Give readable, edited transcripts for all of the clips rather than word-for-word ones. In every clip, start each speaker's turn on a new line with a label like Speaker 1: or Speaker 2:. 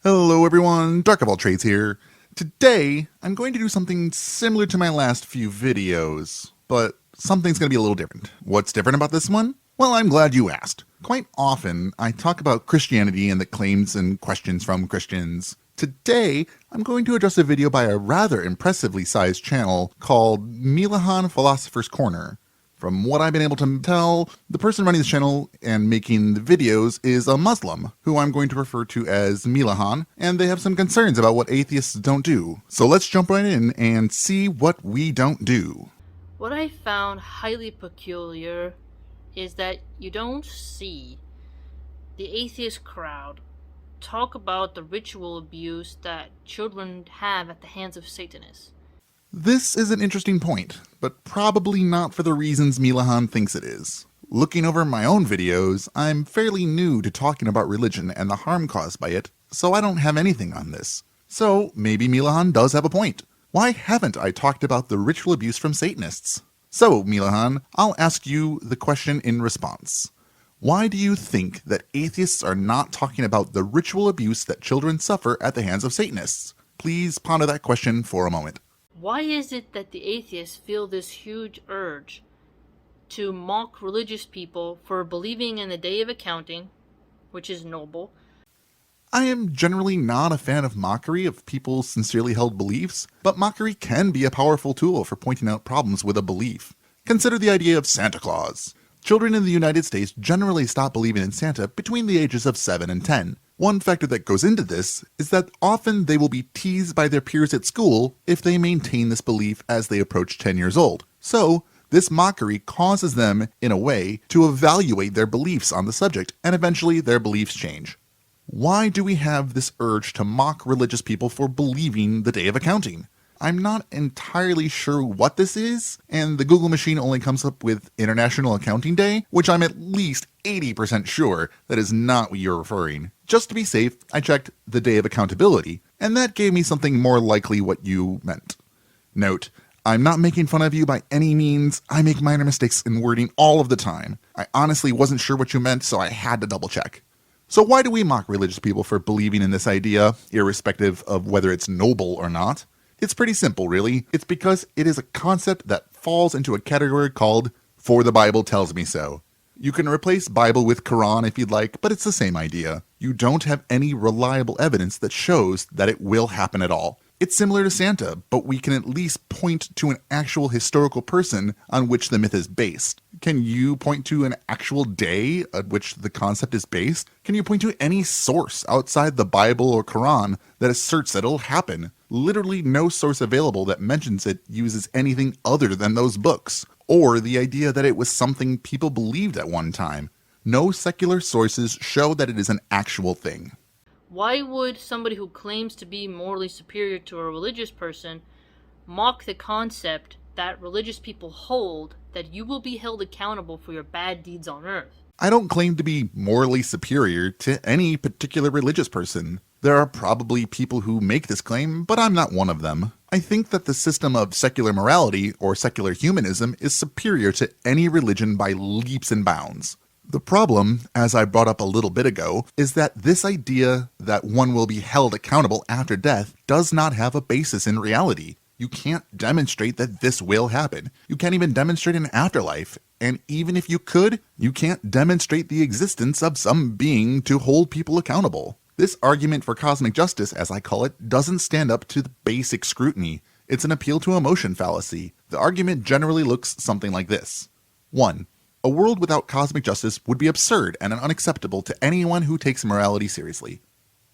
Speaker 1: Hello everyone, DarkOfAllTrades here. Today, I'm going to do something similar to my last few videos, but something's going to be a little different. What's different about this one? Well, I'm glad you asked. Quite often, I talk about Christianity and the claims and questions from Christians. Today, I'm going to address a video by a rather impressively sized channel called Milahan PhilosophersCorner. From what I've been able to tell, the person running this channel and making the videos is a Muslim, who I'm going to refer to as Milahan, and they have some concerns about what atheists don't do. So let's jump right in and see what we don't do.
Speaker 2: What I found highly peculiar is that you don't see the atheist crowd talk about the ritual abuse that children have at the hands of Satanists.
Speaker 1: This is an interesting point, but probably not for the reasons Milahan thinks it is. Looking over my own videos, I'm fairly new to talking about religion and the harm caused by it, so I don't have anything on this. So maybe Milahan does have a point. Why haven't I talked about the ritual abuse from Satanists? So, Milahan, I'll ask you the question in response. Why do you think that atheists are not talking about the ritual abuse that children suffer at the hands of Satanists? Please ponder that question for a moment.
Speaker 2: Why is it that the atheists feel this huge urge to mock religious people for believing in the day of accounting, which is noble?
Speaker 1: I am generally not a fan of mockery of people's sincerely held beliefs, but mockery can be a powerful tool for pointing out problems with a belief. Consider the idea of Santa Claus. Children in the United States generally stop believing in Santa between the ages of 7 and 10. One factor that goes into this is that often they will be teased by their peers at school if they maintain this belief as they approach 10 years old. So, this mockery causes them, in a way, to evaluate their beliefs on the subject, and eventually their beliefs change. Why do we have this urge to mock religious people for believing the day of accounting? I'm not entirely sure what this is, and the Google machine only comes up with International Accounting Day, which I'm at least 80% sure that is not what you're referring. Just to be safe, I checked the Day of Accountability, and that gave me something more likely what you meant. Note, I'm not making fun of you by any means. I make minor mistakes in wording all of the time. I honestly wasn't sure what you meant, so I had to double check. So why do we mock religious people for believing in this idea, irrespective of whether it's noble or not? It's pretty simple, really. It's because it is a concept that falls into a category called, "For the Bible tells me so." You can replace Bible with Quran if you'd like, but it's the same idea. You don't have any reliable evidence that shows that it will happen at all. It's similar to Santa, but we can at least point to an actual historical person on which the myth is based. Can you point to an actual day at which the concept is based? Can you point to any source outside the Bible or Quran that asserts that it'll happen? Literally no source available that mentions it uses anything other than those books, or the idea that it was something people believed at one time. No secular sources show that it is an actual thing.
Speaker 2: Why would somebody who claims to be morally superior to a religious person mock the concept that religious people hold that you will be held accountable for your bad deeds on earth?
Speaker 1: I don't claim to be morally superior to any particular religious person. There are probably people who make this claim, but I'm not one of them. I think that the system of secular morality, or secular humanism, is superior to any religion by leaps and bounds. The problem, as I brought up a little bit ago, is that this idea that one will be held accountable after death does not have a basis in reality. You can't demonstrate that this will happen. You can't even demonstrate an afterlife. And even if you could, you can't demonstrate the existence of some being to hold people accountable. This argument for cosmic justice, as I call it, doesn't stand up to the basic scrutiny. It's an appeal to emotion fallacy. The argument generally looks something like this. 1. A world without cosmic justice would be absurd and unacceptable to anyone who takes morality seriously.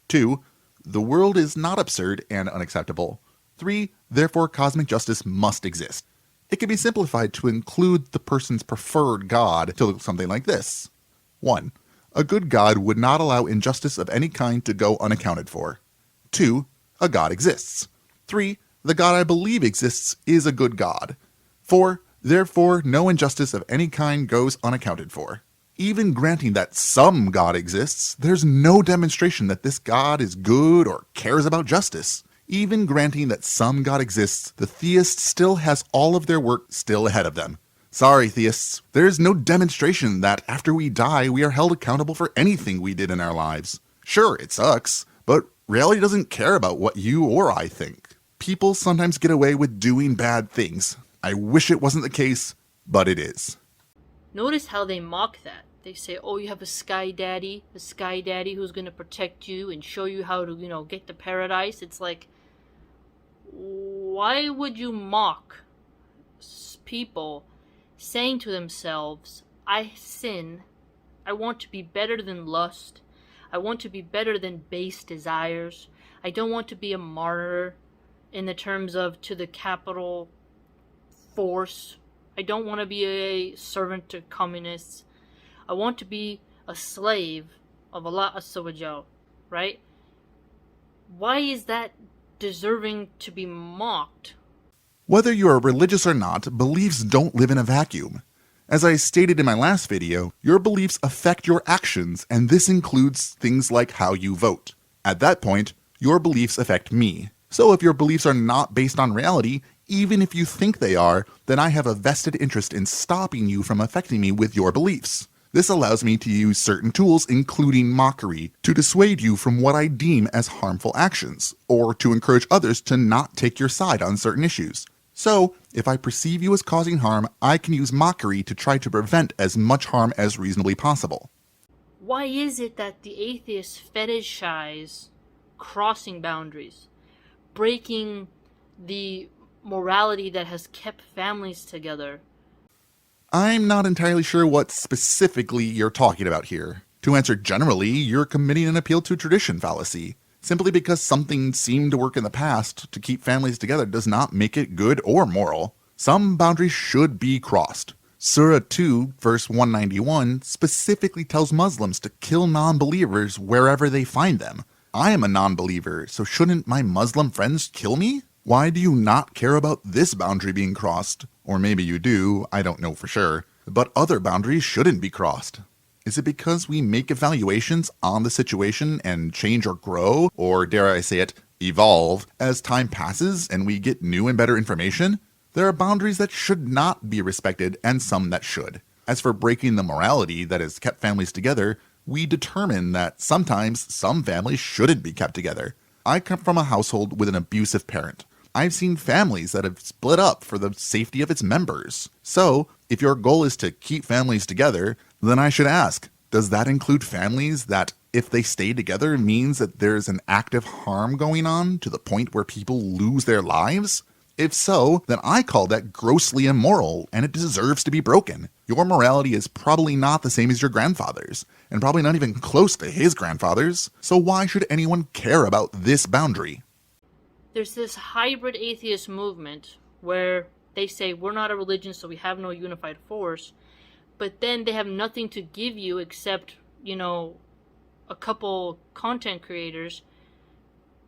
Speaker 1: 2. The world is not absurd and unacceptable. 3. Therefore, cosmic justice must exist. It can be simplified to include the person's preferred God to look something like this. 1. A good God would not allow injustice of any kind to go unaccounted for. 2. A God exists. 3. The God I believe exists is a good God. 4. Therefore, no injustice of any kind goes unaccounted for. Even granting that some God exists, there's no demonstration that this God is good or cares about justice. Even granting that some God exists, the theist still has all of their work still ahead of them. Sorry, theists, there is no demonstration that after we die, we are held accountable for anything we did in our lives. Sure, it sucks, but Reality doesn't care about what you or I think. People sometimes get away with doing bad things. I wish it wasn't the case, but it is.
Speaker 2: Notice how they mock that. They say, oh, you have a sky daddy who's going to protect you and show you how to, get to paradise. It's like, why would you mock people saying to themselves, I sin, I want to be better than lust, I want to be better than base desires, I don't want to be a martyr in the terms of to the capital force, I don't want to be a servant to communists, I want to be a slave of Allah Azza wa Jal, right? Why is that deserving to be mocked?
Speaker 1: Whether you are religious or not, beliefs don't live in a vacuum. As I stated in my last video, your beliefs affect your actions, and this includes things like how you vote. At that point, your beliefs affect me. So if your beliefs are not based on reality, even if you think they are, then I have a vested interest in stopping you from affecting me with your beliefs. This allows me to use certain tools, including mockery, to dissuade you from what I deem as harmful actions, or to encourage others to not take your side on certain issues. So, if I perceive you as causing harm, I can use mockery to try to prevent as much harm as reasonably possible.
Speaker 2: Why is it that the atheists fetishize crossing boundaries, breaking the morality that has kept families together?
Speaker 1: I'm not entirely sure what specifically you're talking about here. To answer generally, you're committing an appeal to tradition fallacy. Simply because something seemed to work in the past to keep families together does not make it good or moral. Some boundaries should be crossed. Surah 2, verse 191, specifically tells Muslims to kill non-believers wherever they find them. I am a non-believer, so shouldn't my Muslim friends kill me? Why do you not care about this boundary being crossed? Or maybe you do, I don't know for sure. But other boundaries shouldn't be crossed. Is it because we make evaluations on the situation and change or grow, or dare I say it, evolve, as time passes and we get new and better information? There are boundaries that should not be respected and some that should. As for breaking the morality that has kept families together, we determine that sometimes some families shouldn't be kept together. I come from a household with an abusive parent. I've seen families that have split up for the safety of its members. So, if your goal is to keep families together, then I should ask, does that include families that, if they stay together, means that there's an active harm going on to the point where people lose their lives? If so, then I call that grossly immoral, and it deserves to be broken. Your morality is probably not the same as your grandfather's, and probably not even close to his grandfather's, so why should anyone care about this boundary?
Speaker 2: There's this hybrid atheist movement where they say we're not a religion, so we have no unified force, but then they have nothing to give you except, a couple content creators,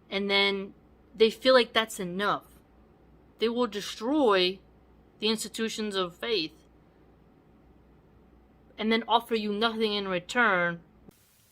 Speaker 2: and then they feel like that's enough. They will destroy the institutions of faith and then offer you nothing in return.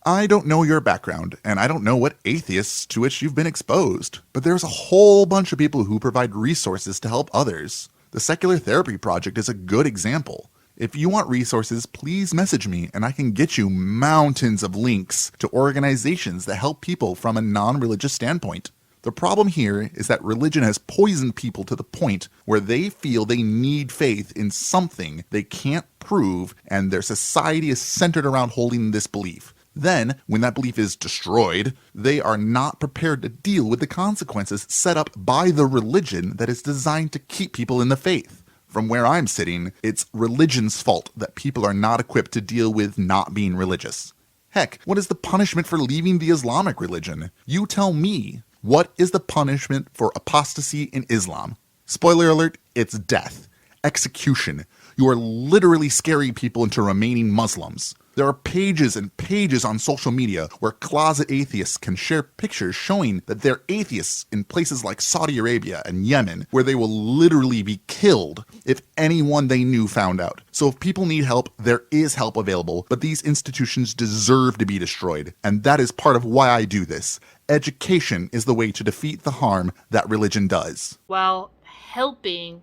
Speaker 1: I don't know your background, and I don't know what atheists to which you've been exposed, but there's a whole bunch of people who provide resources to help others. The Secular Therapy Project is a good example. If you want resources, please message me and I can get you mountains of links to organizations that help people from a non-religious standpoint. The problem here is that religion has poisoned people to the point where they feel they need faith in something they can't prove, and their society is centered around holding this belief. Then, when that belief is destroyed, they are not prepared to deal with the consequences set up by the religion that is designed to keep people in the faith. From where I'm sitting, it's religion's fault that people are not equipped to deal with not being religious. Heck, what is the punishment for leaving the Islamic religion? You tell me. What is the punishment for apostasy in Islam? Spoiler alert, it's death. Execution. You are literally scaring people into remaining Muslims. There are pages and pages on social media where closet atheists can share pictures showing that they're atheists in places like Saudi Arabia and Yemen, where they will literally be killed if anyone they knew found out. So if people need help, there is help available, but these institutions deserve to be destroyed, and that is part of why I do this. Education is the way to defeat the harm that religion does.
Speaker 2: While helping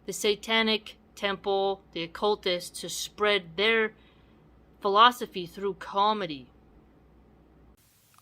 Speaker 2: the satanic temple, the occultists, to spread their philosophy through comedy.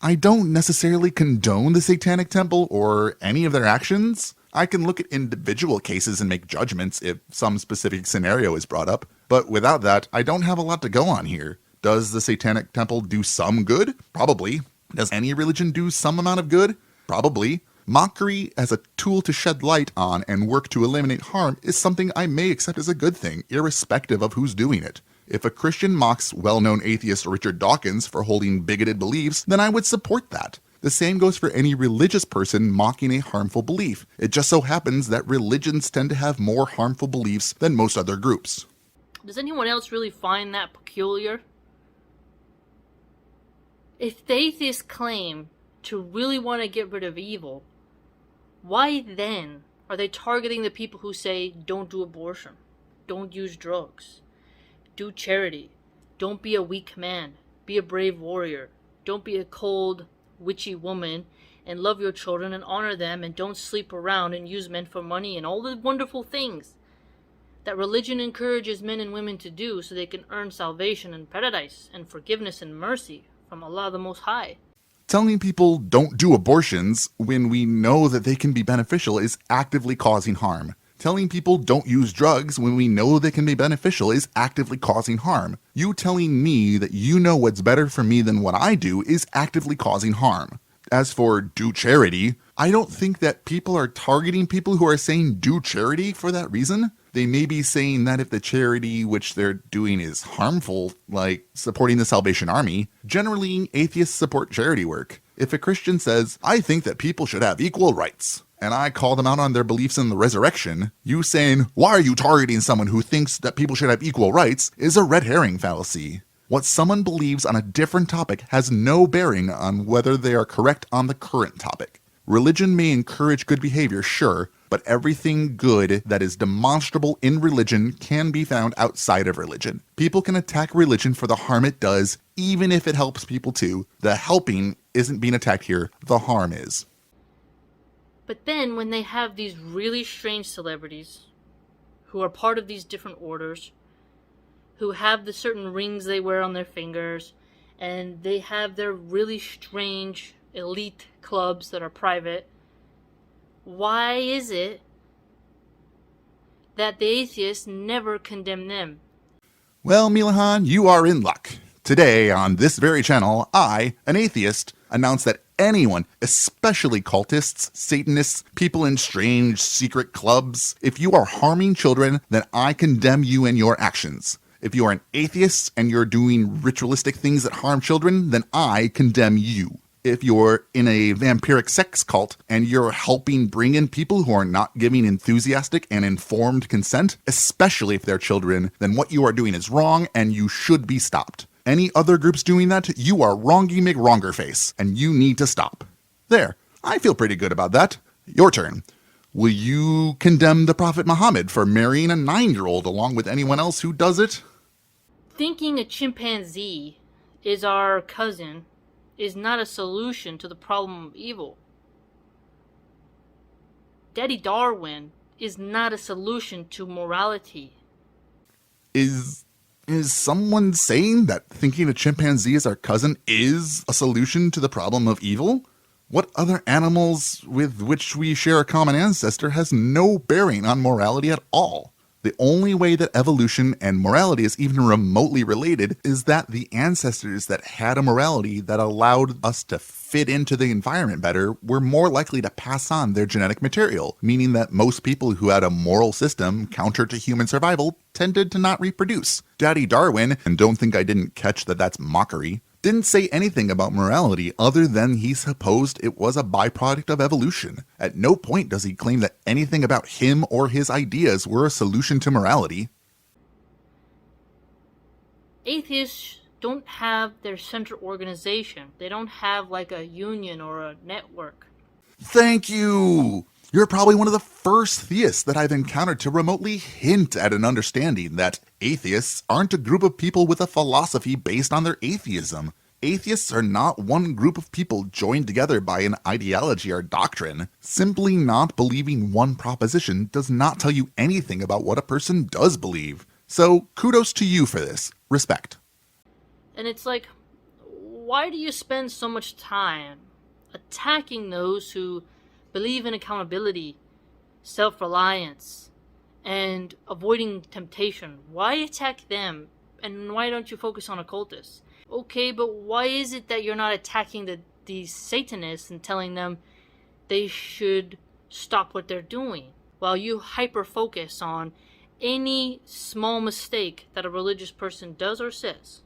Speaker 1: I don't necessarily condone the Satanic Temple or any of their actions. I can look at individual cases and make judgments if some specific scenario is brought up, but without that, I don't have a lot to go on here. Does the Satanic Temple do some good? Probably. Does any religion do some amount of good? Probably. Mockery as a tool to shed light on and work to eliminate harm is something I may accept as a good thing, irrespective of who's doing it. If a Christian mocks well-known atheist Richard Dawkins for holding bigoted beliefs, then I would support that. The same goes for any religious person mocking a harmful belief. It just so happens that religions tend to have more harmful beliefs than most other groups.
Speaker 2: Does anyone else really find that peculiar? If the atheists claim to really want to get rid of evil, why then are they targeting the people who say, don't do abortion, don't use drugs, do charity, don't be a weak man, be a brave warrior, don't be a cold, witchy woman, and love your children and honor them, and don't sleep around and use men for money, and all the wonderful things that religion encourages men and women to do so they can earn salvation and paradise and forgiveness and mercy from Allah the Most High?
Speaker 1: Telling people don't do abortions when we know that they can be beneficial is actively causing harm. Telling people don't use drugs when we know they can be beneficial is actively causing harm. You telling me that you know what's better for me than what I do is actively causing harm. As for do charity, I don't think that people are targeting people who are saying do charity for that reason. They may be saying that if the charity which they're doing is harmful, like supporting the Salvation Army. Generally, atheists support charity work. If a Christian says, I think that people should have equal rights, and I call them out on their beliefs in the resurrection, you saying, why are you targeting someone who thinks that people should have equal rights, is a red herring fallacy. What someone believes on a different topic has no bearing on whether they are correct on the current topic. Religion may encourage good behavior, sure, but everything good that is demonstrable in religion can be found outside of religion. People can attack religion for the harm it does, even if it helps people too. The helping isn't being attacked here, the harm is.
Speaker 2: But then when they have these really strange celebrities who are part of these different orders, who have the certain rings they wear on their fingers, and they have their really strange elite clubs that are private, why is it that the atheists never condemn them?
Speaker 1: Well, Milahan, you are in luck. Today, on this very channel, I, an atheist, announce that anyone, especially cultists, Satanists, people in strange secret clubs, if you are harming children, then I condemn you and your actions. If you are an atheist and you're doing ritualistic things that harm children, then I condemn you. If you're in a vampiric sex cult and you're helping bring in people who are not giving enthusiastic and informed consent, especially if they're children, then what you are doing is wrong and you should be stopped. Any other groups doing that, you are wrongy McWrongerface, and you need to stop. There, I feel pretty good about that. Your turn. Will you condemn the Prophet Muhammad for marrying a 9-year-old along with anyone else who does it?
Speaker 2: Thinking a chimpanzee is our cousin is not a solution to the problem of evil. Daddy Darwin is not a solution to morality.
Speaker 1: Is someone saying that thinking a chimpanzee is our cousin is a solution to the problem of evil? What other animals with which we share a common ancestor has no bearing on morality at all? The only way that evolution and morality is even remotely related is that the ancestors that had a morality that allowed us to fit into the environment better were more likely to pass on their genetic material, meaning that most people who had a moral system counter to human survival tended to not reproduce. Daddy Darwin, and don't think I didn't catch that that's mockery, didn't say anything about morality other than he supposed it was a byproduct of evolution. At no point does he claim that anything about him or his ideas were a solution to morality.
Speaker 2: Atheists don't have their central organization. They don't have like a union or a network.
Speaker 1: Thank you! You're probably one of the first theists that I've encountered to remotely hint at an understanding that atheists aren't a group of people with a philosophy based on their atheism. Atheists are not one group of people joined together by an ideology or doctrine. Simply not believing one proposition does not tell you anything about what a person does believe. So kudos to you for this. Respect.
Speaker 2: And it's like, why do you spend so much time attacking those who believe in accountability, self-reliance, and avoiding temptation? Why attack them? And why don't you focus on occultists? Okay, but why is it that you're not attacking these Satanists and telling them they should stop what they're doing, while you hyper-focus on any small mistake that a religious person does or says?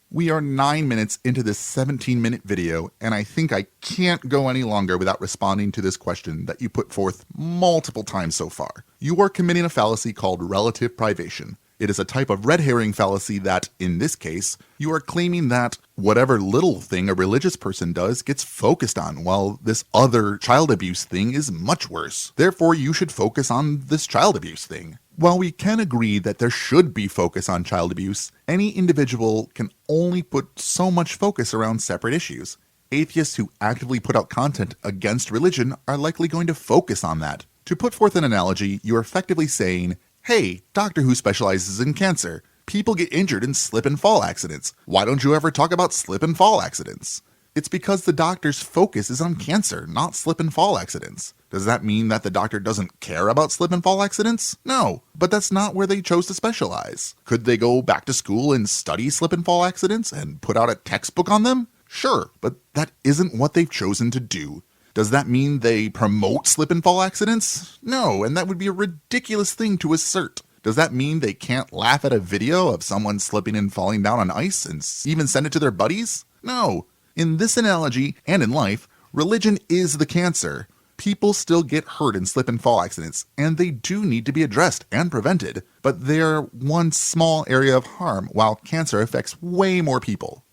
Speaker 1: We are 9 minutes into this 17-minute video, and I think I can't go any longer without responding to this question that you put forth multiple times so far. You are committing a fallacy called relative privation. It is a type of red herring fallacy that, in this case, you are claiming that whatever little thing a religious person does gets focused on, while this other child abuse thing is much worse. Therefore, you should focus on this child abuse thing. While we can agree that there should be focus on child abuse, any individual can only put so much focus around separate issues. Atheists who actively put out content against religion are likely going to focus on that. To put forth an analogy, you are effectively saying, hey, Doctor Who specializes in cancer. People get injured in slip and fall accidents. Why don't you ever talk about slip and fall accidents? It's because the doctor's focus is on cancer, not slip and fall accidents. Does that mean that the doctor doesn't care about slip and fall accidents? No, but that's not where they chose to specialize. Could they go back to school and study slip and fall accidents and put out a textbook on them? Sure, but that isn't what they've chosen to do. Does that mean they promote slip and fall accidents? No, and that would be a ridiculous thing to assert. Does that mean they can't laugh at a video of someone slipping and falling down on ice and even send it to their buddies? No. In this analogy, and in life, religion is the cancer. People still get hurt in slip and fall accidents, and they do need to be addressed and prevented, but they're one small area of harm, while cancer affects way more people.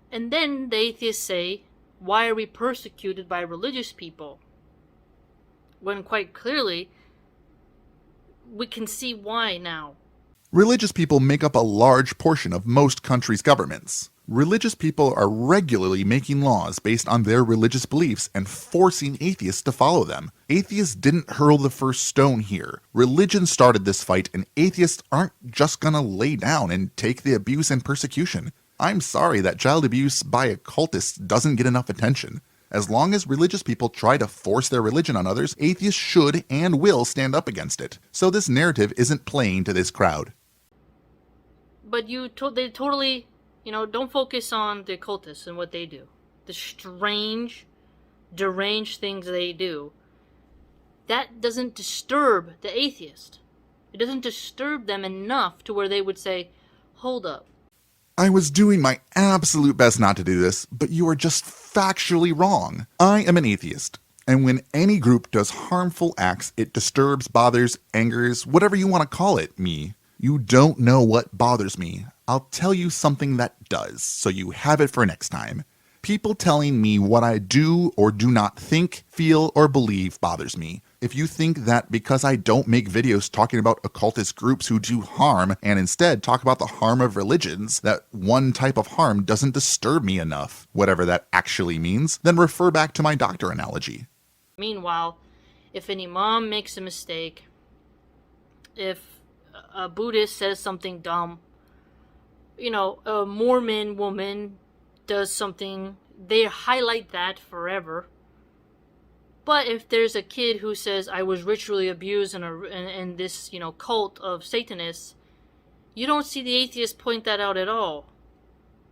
Speaker 2: And then the atheists say, why are we persecuted by religious people? When quite clearly, we can see why now.
Speaker 1: Religious people make up a large portion of most countries' governments. Religious people are regularly making laws based on their religious beliefs and forcing atheists to follow them. Atheists didn't hurl the first stone here. Religion started this fight, and atheists aren't just gonna lay down and take the abuse and persecution. I'm sorry that child abuse by occultists doesn't get enough attention. As long as religious people try to force their religion on others, atheists should and will stand up against it. So this narrative isn't playing to this crowd.
Speaker 2: But they totally, don't focus on the occultists and what they do. The strange, deranged things they do. That doesn't disturb the atheist. It doesn't disturb them enough to where they would say, hold up.
Speaker 1: I was doing my absolute best not to do this, but you are just factually wrong. I am an atheist, and when any group does harmful acts, it disturbs, bothers, angers, whatever you want to call it, me. You don't know what bothers me. I'll tell you something that does, so you have it for next time. People telling me what I do or do not think, feel, or believe bothers me. If you think that because I don't make videos talking about occultist groups who do harm and instead talk about the harm of religions, that one type of harm doesn't disturb me enough, whatever that actually means, then refer back to my doctor analogy.
Speaker 2: Meanwhile, if an imam makes a mistake, if a Buddhist says something dumb, a Mormon woman does something, they highlight that forever. But if there's a kid who says, I was ritually abused in this, cult of Satanists, you don't see the atheists point that out at all.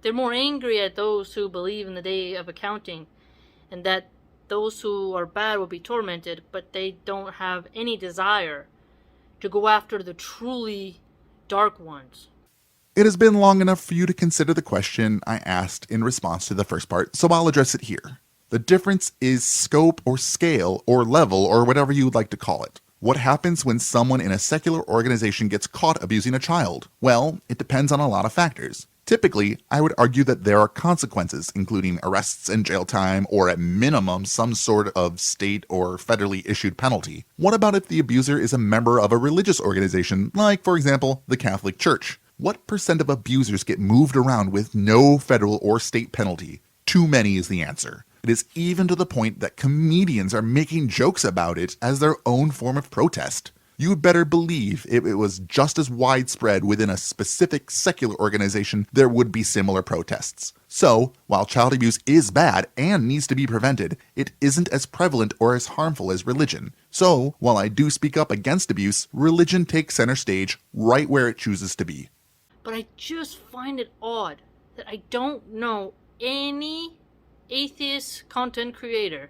Speaker 2: They're more angry at those who believe in the day of accounting and that those who are bad will be tormented, but they don't have any desire to go after the truly dark ones.
Speaker 1: It has been long enough for you to consider the question I asked in response to the first part, so I'll address it here. The difference is scope or scale or level or whatever you would like to call it. What happens when someone in a secular organization gets caught abusing a child? Well, it depends on a lot of factors. Typically, I would argue that there are consequences, including arrests and jail time, or at minimum, some sort of state or federally issued penalty. What about if the abuser is a member of a religious organization, like, for example, the Catholic Church? What percent of abusers get moved around with no federal or state penalty? Too many is the answer. It is even to the point that comedians are making jokes about it as their own form of protest. You'd better believe if it was just as widespread within a specific secular organization, there would be similar protests. So, while child abuse is bad and needs to be prevented, it isn't as prevalent or as harmful as religion. So, while I do speak up against abuse, religion takes center stage right where it chooses to be.
Speaker 2: But I just find it odd that I don't know any atheist content creator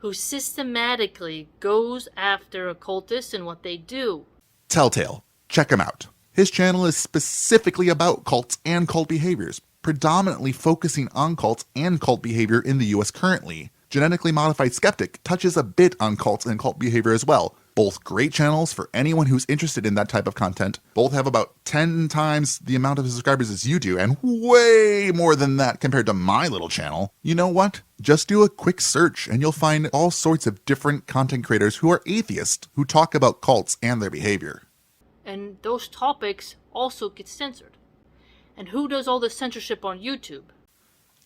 Speaker 2: who systematically goes after occultists and what they do.
Speaker 1: Telltale. Check him out. His channel is specifically about cults and cult behaviors, predominantly focusing on cults and cult behavior in the US currently. Genetically Modified Skeptic touches a bit on cults and cult behavior as well. Both great channels for anyone who's interested in that type of content. Both have about 10 times the amount of subscribers as you do, and way more than that compared to my little channel. You know what? Just do a quick search and you'll find all sorts of different content creators who are atheists who talk about cults and their behavior.
Speaker 2: And those topics also get censored. And who does all the censorship on YouTube?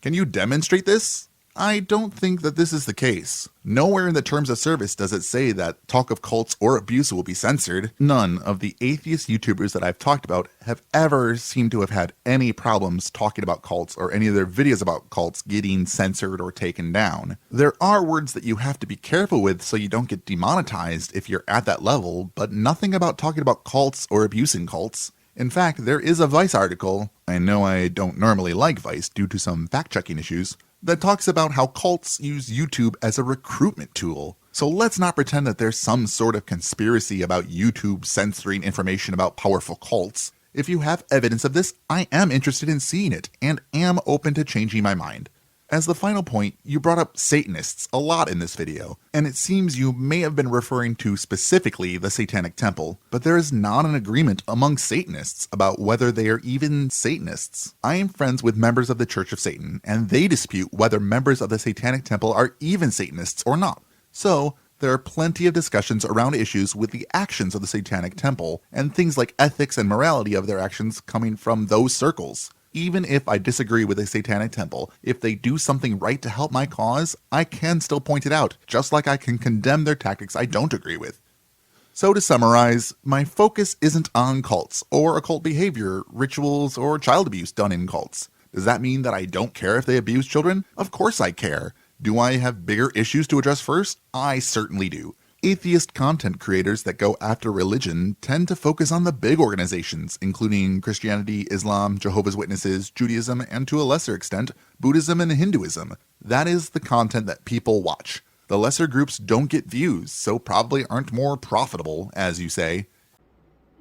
Speaker 1: Can you demonstrate this? I don't think that this is the case. Nowhere in the terms of service does it say that talk of cults or abuse will be censored. None of the atheist YouTubers that I've talked about have ever seemed to have had any problems talking about cults or any of their videos about cults getting censored or taken down. There are words that you have to be careful with so you don't get demonetized if you're at that level, but nothing about talking about cults or abusing cults. In fact, there is a Vice article, I know I don't normally like Vice due to some fact-checking issues, that talks about how cults use YouTube as a recruitment tool. So let's not pretend that there's some sort of conspiracy about YouTube censoring information about powerful cults. If you have evidence of this, I am interested in seeing it, and am open to changing my mind. As the final point, you brought up Satanists a lot in this video, and it seems you may have been referring to specifically the Satanic Temple, but there is not an agreement among Satanists about whether they are even Satanists. I am friends with members of the Church of Satan, and they dispute whether members of the Satanic Temple are even Satanists or not. So, there are plenty of discussions around issues with the actions of the Satanic Temple, and things like ethics and morality of their actions coming from those circles. Even if I disagree with the Satanic Temple, if they do something right to help my cause, I can still point it out, just like I can condemn their tactics I don't agree with. So to summarize, my focus isn't on cults, or occult behavior, rituals, or child abuse done in cults. Does that mean that I don't care if they abuse children? Of course I care. Do I have bigger issues to address first? I certainly do. Atheist content creators that go after religion tend to focus on the big organizations, including Christianity, Islam, Jehovah's Witnesses, Judaism, and to a lesser extent, Buddhism and Hinduism. That is the content that people watch. The lesser groups don't get views, so probably aren't more profitable, as you say.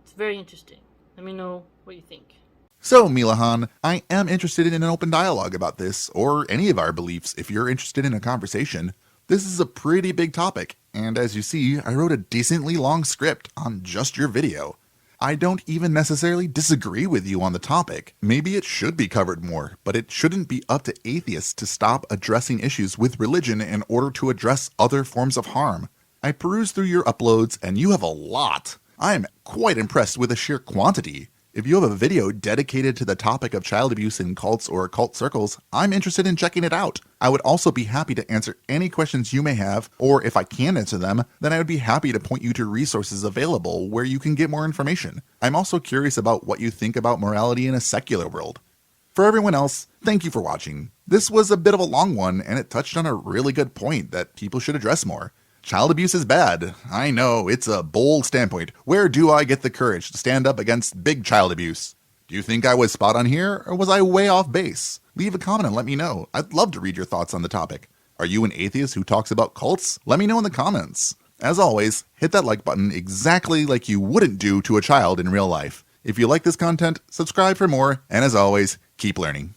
Speaker 2: It's very interesting. Let me know what you think.
Speaker 1: So, Milahan, I am interested in an open dialogue about this, or any of our beliefs if you're interested in a conversation. This is a pretty big topic, and as you see, I wrote a decently long script on just your video. I don't even necessarily disagree with you on the topic. Maybe it should be covered more, but it shouldn't be up to atheists to stop addressing issues with religion in order to address other forms of harm. I perused through your uploads, and you have a lot. I am quite impressed with the sheer quantity. If you have a video dedicated to the topic of child abuse in cults or occult circles, I'm interested in checking it out. I would also be happy to answer any questions you may have, or if I can answer them, then I would be happy to point you to resources available where you can get more information. I'm also curious about what you think about morality in a secular world. For everyone else, thank you for watching. This was a bit of a long one, and it touched on a really good point that people should address more. Child abuse is bad. I know, it's a bold standpoint. Where do I get the courage to stand up against big child abuse? Do you think I was spot on here, or was I way off base? Leave a comment and let me know. I'd love to read your thoughts on the topic. Are you an atheist who talks about cults? Let me know in the comments. As always, hit that like button exactly like you wouldn't do to a child in real life. If you like this content, subscribe for more, and as always, keep learning.